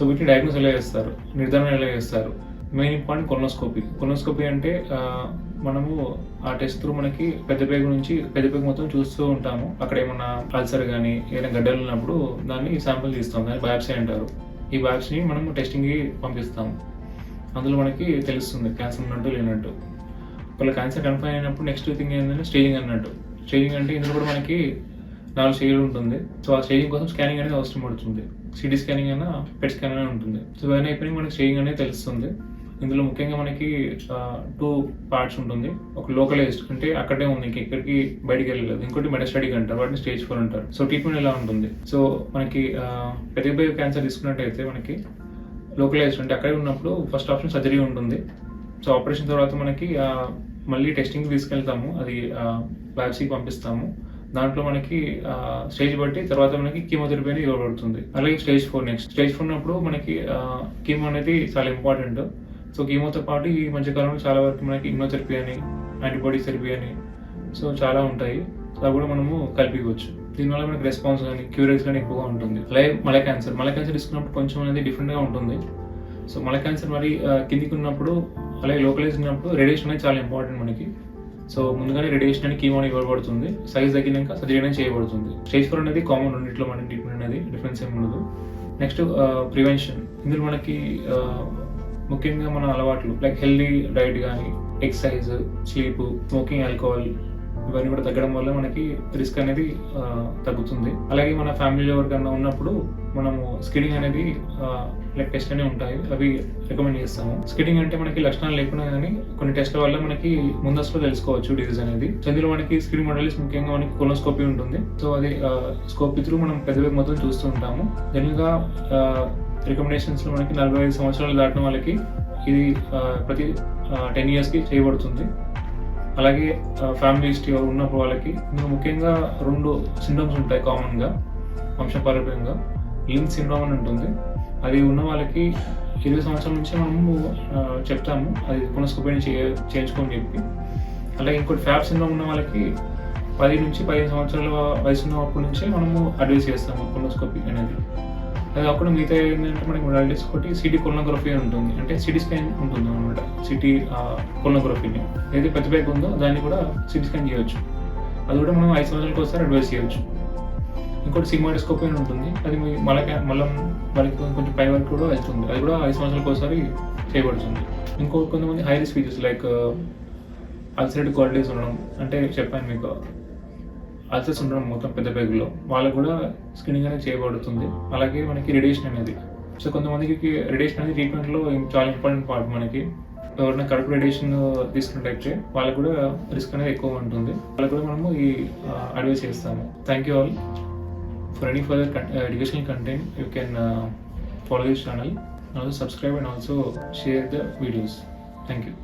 So వీటిని diagnose ఎలా చేస్తారు, నిర్ధారణ ఎలా చేస్తారు? Main important colonoscopy. కొలనోస్కోపీ అంటే మనము ఆ టెస్ట్ త్రూ మనకి పెద్ద పేగు నుంచి పెద్ద పేగు మొత్తం చూస్తూ ఉంటాము. అక్కడ ఏమన్నా అల్సర్ కానీ ఏదైనా గడ్డలు ఉన్నప్పుడు దాన్ని శాంపుల్ తీస్తాం, దాన్ని బయాప్సీ అంటారు. ఈ బయాప్సీని మనము టెస్టింగ్కి పంపిస్తాము. అందులో మనకి తెలుస్తుంది క్యాన్సర్ ఉన్నట్టు లేనట్టు. ఒకవేళ క్యాన్సర్ కన్ఫర్మ్ అయినప్పుడు నెక్స్ట్ థింగ్ ఏంటంటే స్టేజింగ్ అన్నట్టు. స్టేజింగ్ అంటే ఇందులో కూడా మనకి 4 స్టేజ్లు ఉంటుంది. సో ఆ స్టేజింగ్ కోసం స్కానింగ్ అనేది అవసరం పడుతుంది. సిటీ స్కానింగ్ అయినా పెట్ స్కాన్ అయినా ఉంటుంది. సో ఇవన్నీ అయిపోయి మనకి స్టేజింగ్ అనేది తెలుస్తుంది. ఇందులో ముఖ్యంగా మనకి 2 పార్ట్స్ ఉంటుంది. ఒక లోకలైజ్డ్ అంటే అక్కడే ఉంది, ఎక్కడికి బయటికి వెళ్ళలేదు. ఇంకోటి మెటాస్టాటిక్ అంటారు, వాటిని స్టేజ్ 4 అంటారు. సో ట్రీట్మెంట్ ఎలా ఉంటుంది? సో మనకి పెద్ద క్యాన్సర్ తీసుకున్నట్టయితే మనకి లోకలైజ్డ్ అంటే అక్కడే ఉన్నప్పుడు ఫస్ట్ ఆప్షన్ సర్జరీ ఉంటుంది. సో ఆపరేషన్ తర్వాత మనకి మళ్ళీ టెస్టింగ్కి తీసుకెళ్తాము, అది బయాప్సీకి పంపిస్తాము. దాంట్లో మనకి స్టేజ్ బట్టి తర్వాత మనకి కీమోథెరపీ అనేది ఇవ్వబడుతుంది. అలాగే స్టేజ్ 4 నెక్స్ట్. స్టేజ్ 4 ఉన్నప్పుడు మనకి కీమో అనేది చాలా ఇంపార్టెంట్. సో కీమోతో పాటు ఈ మధ్యకాలంలో చాలా వరకు మనకి ఇమ్యూనోథెరపీ అని, యాంటీబాడీ థెరపీ అని సో చాలా ఉంటాయి. అవి కూడా మనము కలిపివచ్చు. దీనివల్ల మనకి రెస్పాన్స్ కానీ క్యూరేజ్ కానీ ఎక్కువగా ఉంటుంది. అలాగే మల క్యాన్సర్ తీసుకున్నప్పుడు కొంచెం అనేది డిఫరెంట్గా ఉంటుంది. సో మల క్యాన్సర్ మరి కిందికి ఉన్నప్పుడు అలాగే లోకలైజ్ ఉన్నప్పుడు రేడియేషన్ అనేది చాలా ఇంపార్టెంట్ మనకి. సో ముందుగానే రేడియేషన్ అని కీమో ఇవ్వబడుతుంది. సైజ్ తగ్గినాక సర్జరీ అనేది చేయబడుతుంది. స్టేజ్ 4 అనేది కామన్ రెండింటిలో మన ట్రీట్మెంట్ అనేది డిఫరెన్స్ ఏమి ఉండదు. Next prevention. ఇందులో మనకి ముఖ్యంగా మన అలవాట్లు లైక్ హెల్దీ డైట్ కానీ, ఎక్సర్సైజ్, స్లీప్, స్మోకింగ్, ఆల్కహాల్ ఇవన్నీ కూడా తగ్గడం వల్ల మనకి రిస్క్ అనేది తగ్గుతుంది. అలాగే మన ఫ్యామిలీలో ఎవరికన్నా ఉన్నప్పుడు మనము స్క్రీనింగ్ అనేది లైక్ టెస్ట్ అనేవి ఉంటాయి, అవి రికమెండ్ చేస్తాము. స్క్రీనింగ్ అంటే మనకి లక్షణాలు లేకుండా కానీ కొన్ని టెస్ట్ల వల్ల మనకి ముందస్తులో తెలుసుకోవచ్చు డిజీజ్ అనేది. సో ఇందులో మనకి స్క్రీనింగ్ మోడల్స్ ముఖ్యంగా మనకి కొలనోస్కోపీ ఉంటుంది. సో అది స్కోపీ త్రూ మనం పెద్ద మొత్తం చూస్తూ ఉంటాము. జనరల్గా రికమెండేషన్స్లో మనకి 45 సంవత్సరాలు దాటిన వాళ్ళకి ఇది ప్రతి 10 yearsకి చేయబడుతుంది. అలాగే ఫ్యామిలీ హిస్టరీ ఉన్నప్పుడు వాళ్ళకి ఇందులో ముఖ్యంగా 2 సిండ్రోమ్స్ ఉంటాయి కామన్గా వంశపారంపర్యంగా. లింక్ సిండ్రోమ్ అని ఉంటుంది. అది ఉన్న వాళ్ళకి 20 సంవత్సరాల నుంచి మనము చెప్తాము అది కొలనోస్కోపీని చేయించుకొని చెప్పి. అలాగే ఇంకోటి ఫ్యాబ్ సిండ్రోమ్ ఉన్న వాళ్ళకి 10 నుంచి 15 సంవత్సరాల వయసు ఉన్నప్పటి నుంచే మనము అడ్వైస్ చేస్తాము కొలనోస్కోపీ అనేది. అది కాకుండా మిగతా ఏంటంటే మనకి మొడాలిటీస్ ఒకటి సిటీ కొలనోగ్రఫీ ఉంటుంది, అంటే సిటీ స్కాన్ ఉంటుంది అనమాట. సిటీ కొలనోగ్రఫీని ఏదైతే పెద్ద బ్యాగ్ ఉందో దాన్ని కూడా సిటీ స్కాన్ చేయవచ్చు. అది కూడా మనం 5 సంవత్సరాలకు ఒకసారి అడ్వైస్ చేయవచ్చు. ఇంకోటి సిగ్మాయిడోస్కోపీ అని ఉంటుంది, అది మళ్ళీ కొంచెం పై వరకు కూడా వెళ్తుంది. అది కూడా 5 సంవత్సరాలకు ఒకసారి చేయబడుతుంది. కొంతమంది high risk features like ulcerative carditis ఉండడం, అంటే చెప్పాను మీకు అల్సర్స్ ఉండడం మొత్తం పెద్ద పేగులో, వాళ్ళకు కూడా స్క్రీనింగ్ అనేది చేయబడుతుంది. అలాగే మనకి రేడియేషన్ అనేది. సో కొంతమందికి రేడియేషన్ అనేది ట్రీట్మెంట్లో చాలా ఇంపార్టెంట్ పార్ట్. మనకి ఎవరైనా కడుపు రేడియేషన్ తీసుకున్నట్టయితే వాళ్ళకు కూడా రిస్క్ అనేది ఎక్కువ ఉంటుంది. వాళ్ళకు కూడా మనము ఈ అడ్వైస్ చేస్తాము. Thank you all. For any further educational content you can follow this channel and also subscribe and also share the videos. Thank you.